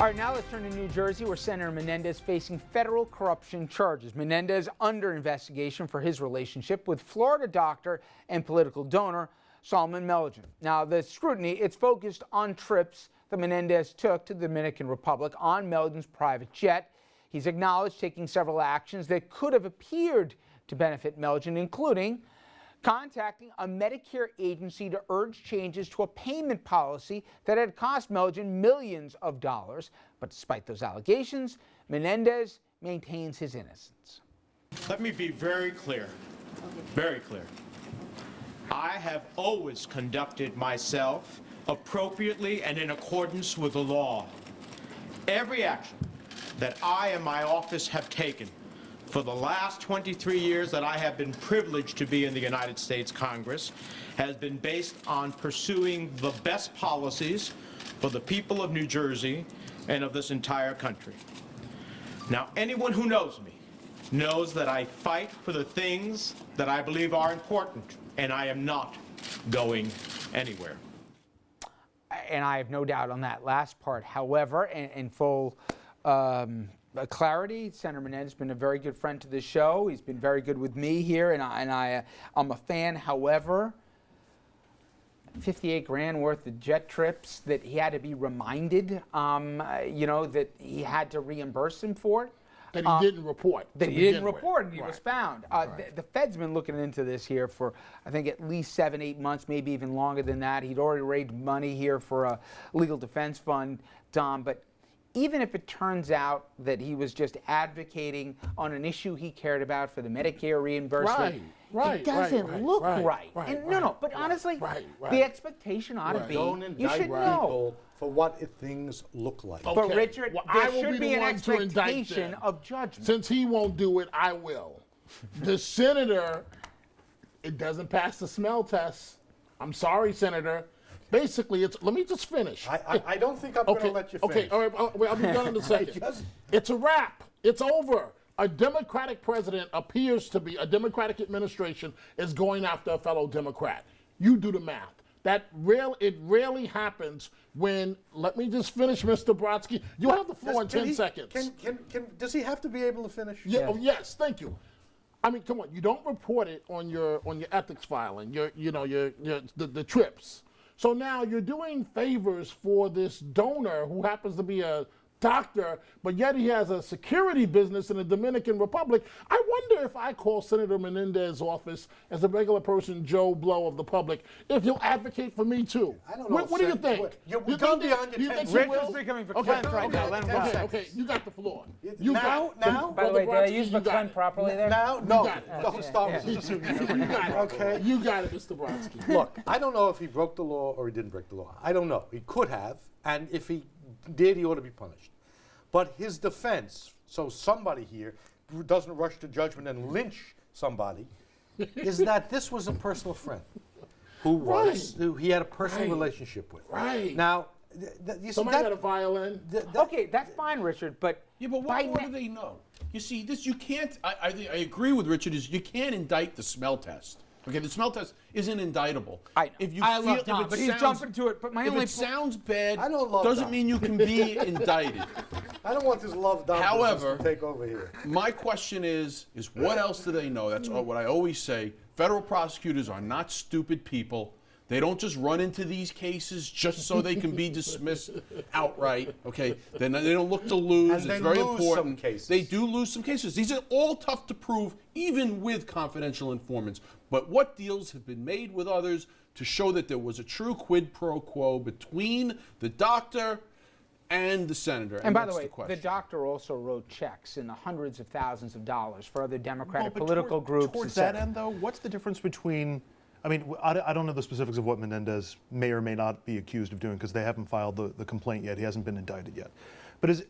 All right, now let's turn to New Jersey, where Senator Menendez facing federal corruption charges. Menendez under investigation for his relationship with Florida doctor and political donor Sen Menendez. Now, the scrutiny, it's focused on trips that Menendez took to the Dominican Republic on Menendez's private jet. He's acknowledged taking several actions that could have appeared to benefit Menendez, including contacting a Medicare agency to urge changes to a payment policy that had cost Menendez millions of dollars. But despite those allegations, Menendez maintains his innocence. Let me be very clear, very clear. I have always conducted myself appropriately and in accordance with the law. Every action that I and my office have taken for the last 23 years that I have been privileged to be in the United States Congress has been based on pursuing the best policies for the people of New Jersey and of this entire country. Now, anyone who knows me knows that I fight for the things that I believe are important, and I am not going anywhere. And I have no doubt on that last part. However, in full clarity, Senator Menendez has been a very good friend to the show. He's been very good with me here, and I'm a fan. However, 58 grand worth of jet trips that he had to be reminded, that he had to reimburse him for. That he didn't report. That he didn't report, and he was found. Right. The Fed's been looking into this here for, I think, at least 7-8 months, maybe even longer than that. He'd already raised money here for a legal defense fund, Dom, but even if it turns out that he was just advocating on an issue he cared about for the Medicare reimbursement, it doesn't look right. But honestly, the expectation ought to be, you should know. For what things look like. Okay. But Richard, there should be an expectation of judgment. Since he won't do it, I will. The senator, it doesn't pass the smell test. I'm sorry, Senator. Basically, let me just finish. I don't think I'm going to let you finish. Okay, all right, I'll be done in a second. It's a wrap. It's over. A Democratic president appears to be, a Democratic administration is going after a fellow Democrat. You do the math. It rarely happens when, let me just finish, Mr. Brodsky. You have the floor in 10 seconds. Does he have to be able to finish? Yeah, oh, yes, thank you. I mean, come on, you don't report it on your ethics filing, the trips. So now you're doing favors for this donor who happens to be a doctor, but yet he has a security business in the Dominican Republic. I wonder if I call Senator Menendez's office as a regular person, Joe Blow of the public, if he'll advocate for me too. I don't know. What do you think? We've gone beyond your 10 Rick is becoming verklempt right now. Let him go. Okay, you got the floor. Now? By the way, did I use verklempt properly there? Now? No. Don't stop. You got it. Okay. You got it, Mr. Brodsky. Look, I don't know if he broke the law or he didn't break the law. I don't know. He could have, and if he did, he ought to be punished. But his defense, so somebody here who doesn't rush to judgment and lynch somebody, is that this was a personal friend who he had a personal relationship with. Right. Now, somebody got a violin. Okay, that's fine, Richard, but what do they know? You see, this you can't. I agree with Richard. Is you can't indict the smell test. Okay, the smell test isn't indictable. I love Tom, but he's jumping to it. But if it sounds bad, I don't love doesn't Dom. mean you can be indicted. I don't want this love Dom However, to take over here. My question is what else do they know? That's what I always say. Federal prosecutors are not stupid people. They don't just run into these cases just so they can be dismissed outright. Okay, they don't look to lose. And it's very lose important. Some cases. They do lose some cases. These are all tough to prove, even with confidential informants. But what deals have been made with others to show that there was a true quid pro quo between the doctor and the senator? And by the way, the doctor also wrote checks in the hundreds of thousands of dollars for other Democratic political groups. Towards that end, though, what's the difference between? I mean, I don't know the specifics of what Menendez may or may not be accused of doing because they haven't filed the complaint yet. He hasn't been indicted yet. But is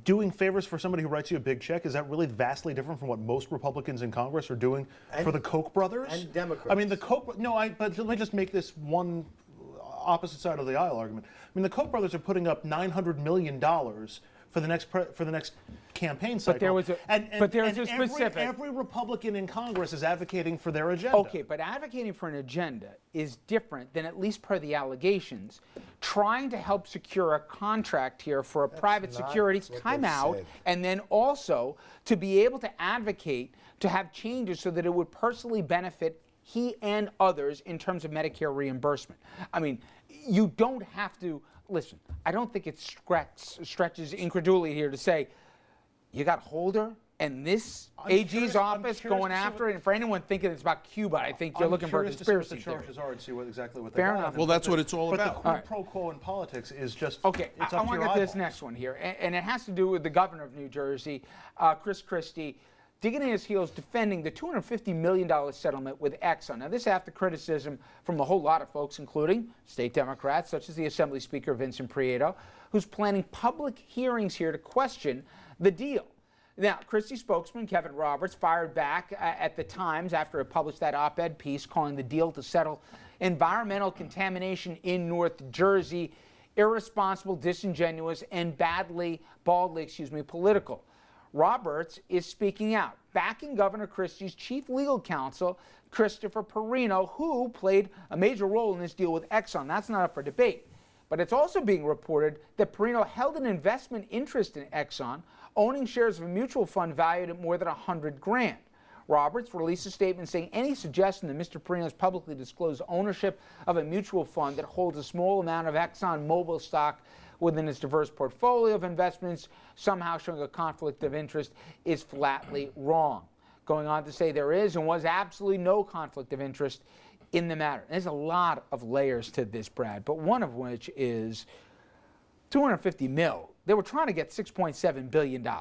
doing favors for somebody who writes you a big check, is that really vastly different from what most Republicans in Congress are doing for the Koch brothers? And Democrats. I mean, the Koch, but let me just make this one opposite side of the aisle argument. I mean, the Koch brothers are putting up $900 million for the next campaign cycle. there was a- but there was a every, specific- Every Republican in Congress is advocating for their agenda. Okay, but advocating for an agenda is different than, at least per the allegations, trying to help secure a contract here for a private not securities what they timeout, said. and then also to be able to advocate to have changes so that it would personally benefit he and others in terms of Medicare reimbursement. I mean, you don't have to, listen, I don't think it stretches incredulity here to say, you got Holder and this AG's office going after it, and for anyone thinking it's about Cuba, I think you're looking for a conspiracy to see theory. what the charges are and see exactly what they Fair got. enough. Well, that's what it's all But about. the quid pro quo in politics is just Okay, it's I up to want your to get to this eyeballs. next one here, and it has to do with the governor of New Jersey, Chris Christie, digging in his heels, defending the $250 million settlement with Exxon. Now, this after criticism from a whole lot of folks, including state Democrats, such as the Assembly Speaker Vincent Prieto, who's planning public hearings here to question the deal. Now, Christie spokesman Kevin Roberts fired back at the Times after it published that op-ed piece calling the deal to settle environmental contamination in North Jersey irresponsible, disingenuous, and baldly, political. Roberts is speaking out, backing Governor Christie's chief legal counsel, Christopher Perino, who played a major role in this deal with Exxon. That's not up for debate. But it's also being reported that Perino held an investment interest in Exxon, owning shares of a mutual fund valued at more than $100 grand. Roberts released a statement saying any suggestion that Mr. Perino's publicly disclosed ownership of a mutual fund that holds a small amount of Exxon Mobil stock within its diverse portfolio of investments, somehow showing a conflict of interest, is flatly wrong. Going on to say there is and was absolutely no conflict of interest in the matter. There's a lot of layers to this, Brad, but one of which is $250 million. They were trying to get $6.7 billion. There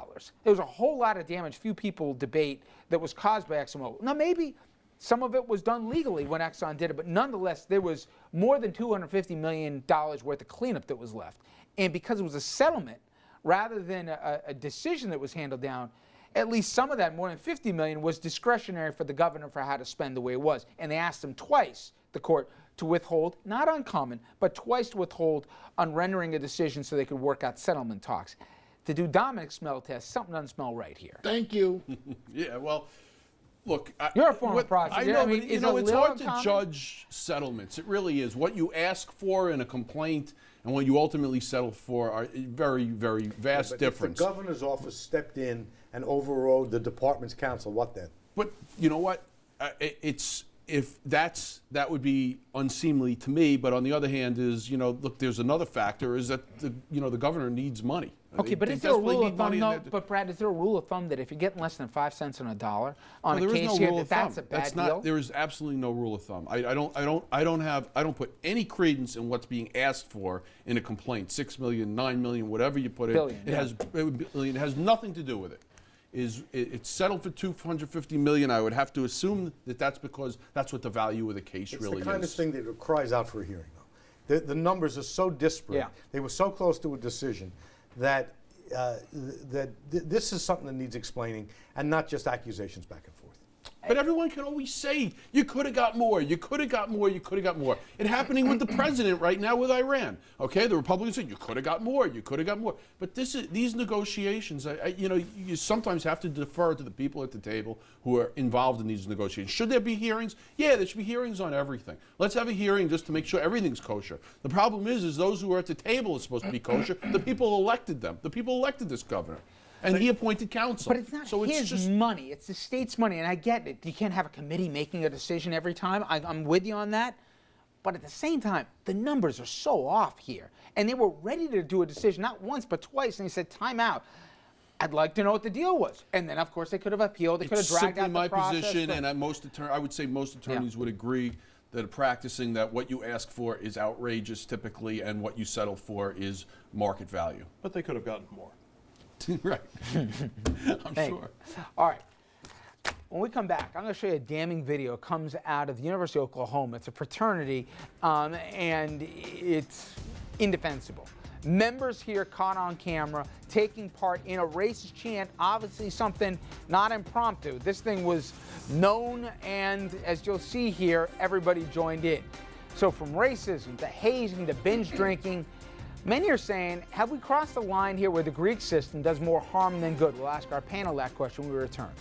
was a whole lot of damage few people debate that was caused by ExxonMobil. Now, maybe some of it was done legally when Exxon did it, but nonetheless, there was more than $250 million worth of cleanup that was left. And because it was a settlement, rather than a decision that was handled down, at least some of that, more than $50 million, was discretionary for the governor for how to spend the way it was. And they asked him twice, the court, to withhold, not uncommon, but twice to withhold on rendering a decision so they could work out settlement talks. To do Dominic's smell test, something doesn't smell right here. Thank you. Yeah, well, look. You're a former prosecutor. I know, I mean, but, is it's a hard little to judge settlements. It really is. What you ask for in a complaint and what you ultimately settle for are very, very vast But difference. if the governor's office stepped in and overrode the department's counsel, what then? But you know what? That would be unseemly to me. But on the other hand, look, there's another factor is that the governor needs money. Okay, but They is there a desperately rule need of thumb? money No, and but Brad, is there a rule of thumb that if you're getting less than 5 cents on a dollar on Well, a there is case no here, rule of that's thumb. a bad That's deal? not. There is absolutely no rule of thumb. I don't put any credence in what's being asked for in a complaint. 6 million, 9 million, whatever you put Billion, it has nothing to do with it. It's settled for $250 million. I would have to assume that that's because that's what the value of the case It's really the kind is. of thing that cries out for a hearing, though. The numbers are so disparate. Yeah. They were so close to a decision that this is something that needs explaining and not just accusations back and forth. But everyone can always say, you could have got more, you could have got more, you could have got more. It's happening with the president right now with Iran. Okay, the Republicans say, you could have got more, you could have got more. But these negotiations, you sometimes have to defer to the people at the table who are involved in these negotiations. Should there be hearings? Yeah, there should be hearings on everything. Let's have a hearing just to make sure everything's kosher. The problem is those who are at the table are supposed to be kosher. The people elected them. The people elected this governor. And he appointed counsel. But it's not so his just money. It's the state's money. And I get it. You can't have a committee making a decision every time. I'm with you on that. But at the same time, the numbers are so off here. And they were ready to do a decision, not once, but twice. And they said, time out. I'd like to know what the deal was. And then, of course, they could have appealed. They could have It's dragged simply out my the process. position, but- and I would say most attorneys would agree that practicing that what you ask for is outrageous typically, and what you settle for is market value. But they could have gotten more. Right. I'm Hey. sure. All right. When we come back, I'm going to show you a damning video. It comes out of the University of Oklahoma. It's a fraternity, and it's indefensible. Members here caught on camera taking part in a racist chant, obviously something not impromptu. This thing was known, and as you'll see here, everybody joined in. So from racism to hazing to binge drinking, Many are saying, have we crossed the line here where the Greek system does more harm than good? We'll ask our panel that question when we return.